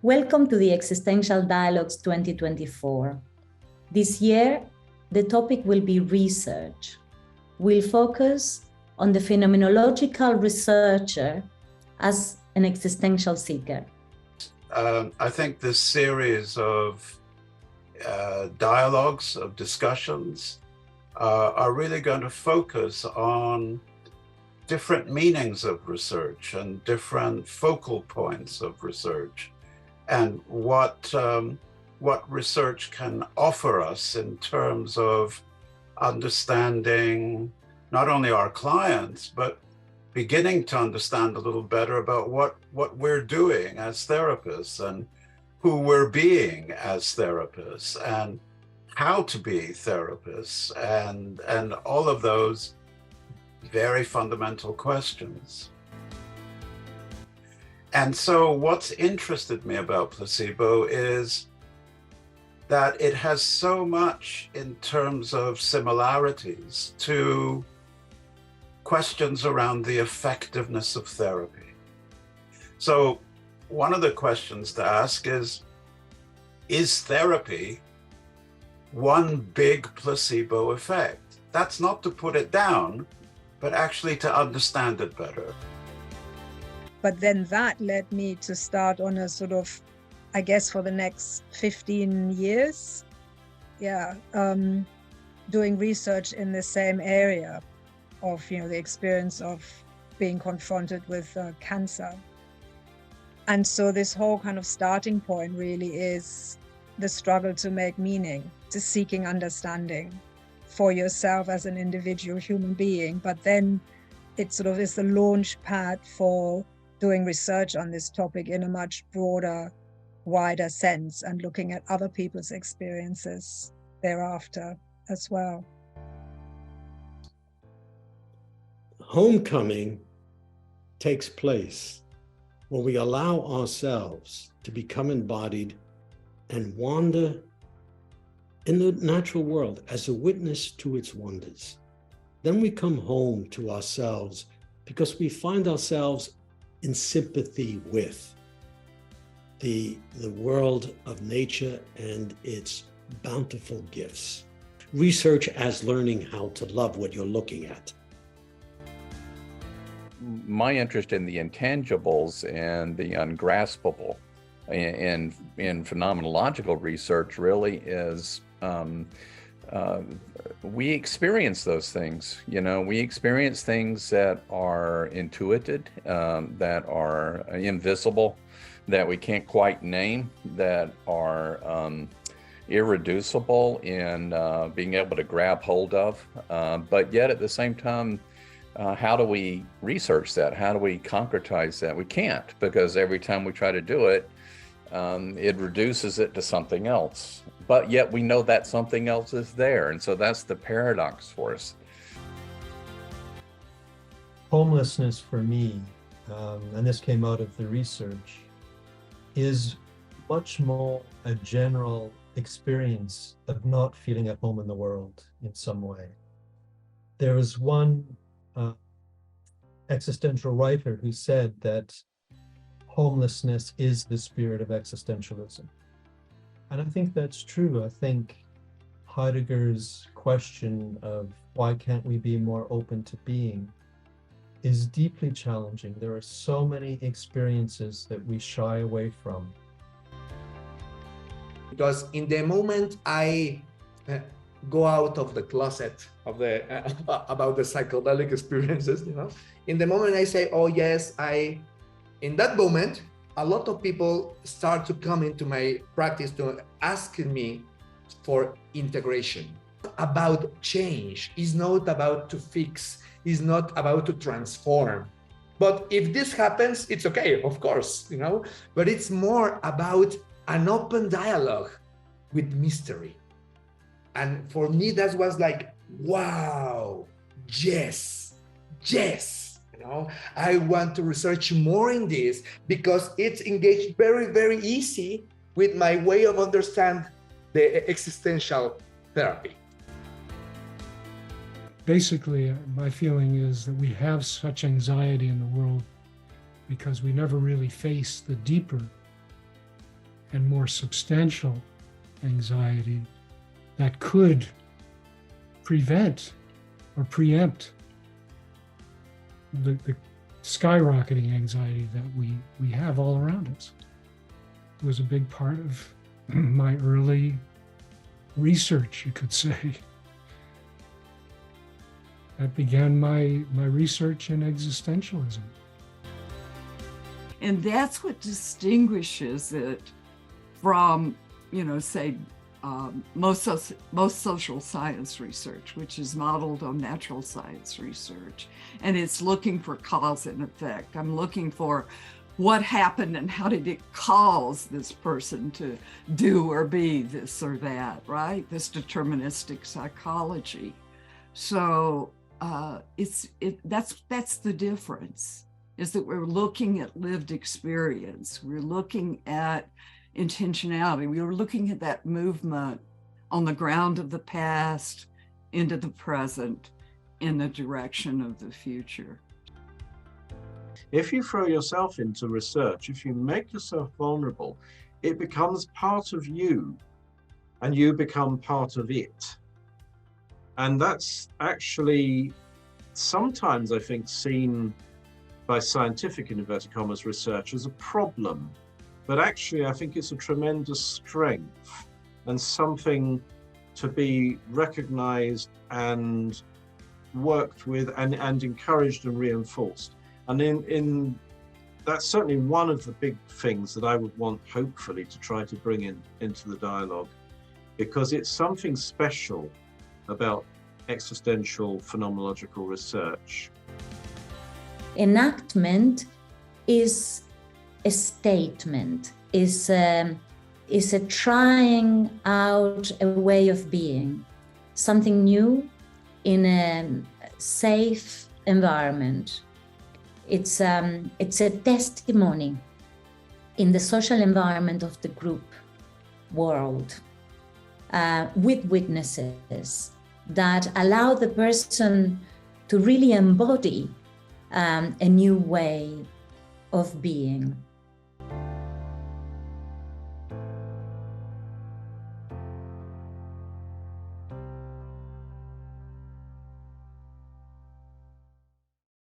Welcome to the Existential Dialogues 2024. This year, the topic will be research. We'll focus on the phenomenological researcher as an existential seeker. I think this series of dialogues, of discussions, are really going to focus on different meanings of research and different focal points of research, and what research can offer us in terms of understanding not only our clients, but beginning to understand a little better about what we're doing as therapists and who we're being as therapists and how to be therapists and all of those very fundamental questions. And so what's interested me about placebo is that it has so much in terms of similarities to questions around the effectiveness of therapy. So one of the questions to ask is therapy one big placebo effect? That's not to put it down, but actually to understand it better. But then that led me to start on a sort of, I guess for the next 15 years, doing research in the same area of, the experience of being confronted with cancer. And so this whole kind of starting point really is the struggle to make meaning, to seeking understanding for yourself as an individual human being. But then it sort of is the launch pad for doing research on this topic in a much broader, wider sense and looking at other people's experiences thereafter as well. Homecoming takes place when we allow ourselves to become embodied and wander in the natural world as a witness to its wonders. Then we come home to ourselves because we find ourselves in sympathy with the world of nature and its bountiful gifts. Research as learning how to love what you're looking at. My interest in the intangibles and the ungraspable in phenomenological research really is we experience those things. We experience things that are intuited, that are invisible, that we can't quite name, that are irreducible in being able to grab hold of, but yet at the same time, how do we research that? How do we concretize that? We can't, because every time we try to do it, it reduces it to something else. But yet we know that something else is there. And so that's the paradox for us. Homelessness for me, and this came out of the research, is much more a general experience of not feeling at home in the world in some way. There was one existential writer who said that homelessness is the spirit of existentialism. And I think that's true. I think Heidegger's question of why can't we be more open to being is deeply challenging. There are so many experiences that we shy away from. Because in the moment I go out of the closet of about the psychedelic experiences, in the moment I say, oh yes, in that moment, a lot of people start to come into my practice to asking me for integration. About change is not about to fix, is not about to transform. But if this happens, it's okay, of course, but it's more about an open dialogue with mystery. And for me, that was like, wow, yes. I want to research more in this because it's engaged very, very easy with my way of understand the existential therapy. Basically, my feeling is that we have such anxiety in the world because we never really face the deeper and more substantial anxiety that could prevent or preempt the skyrocketing anxiety that we have all around us. It was a big part of my early research, you could say. That began my research in existentialism. And that's what distinguishes it from, say, most social science research, which is modeled on natural science research. And it's looking for cause and effect. I'm looking for what happened and how did it cause this person to do or be this or that, right? This deterministic psychology. So that's the difference, is that we're looking at lived experience. We're looking at intentionality. We were looking at that movement on the ground of the past into the present in the direction of the future. If you throw yourself into research, if you make yourself vulnerable, it becomes part of you and you become part of it. And that's actually sometimes, I think, seen by scientific, in inverted commas, research as a problem. But actually, I think it's a tremendous strength and something to be recognized and worked with and encouraged and reinforced. And that's certainly one of the big things that I would want, hopefully, to try to bring into the dialogue, because it's something special about existential phenomenological research. Enactment is a statement, is a trying out a way of being, something new in a safe environment. It's a testimony in the social environment of the group world, with witnesses that allow the person to really embody a new way of being.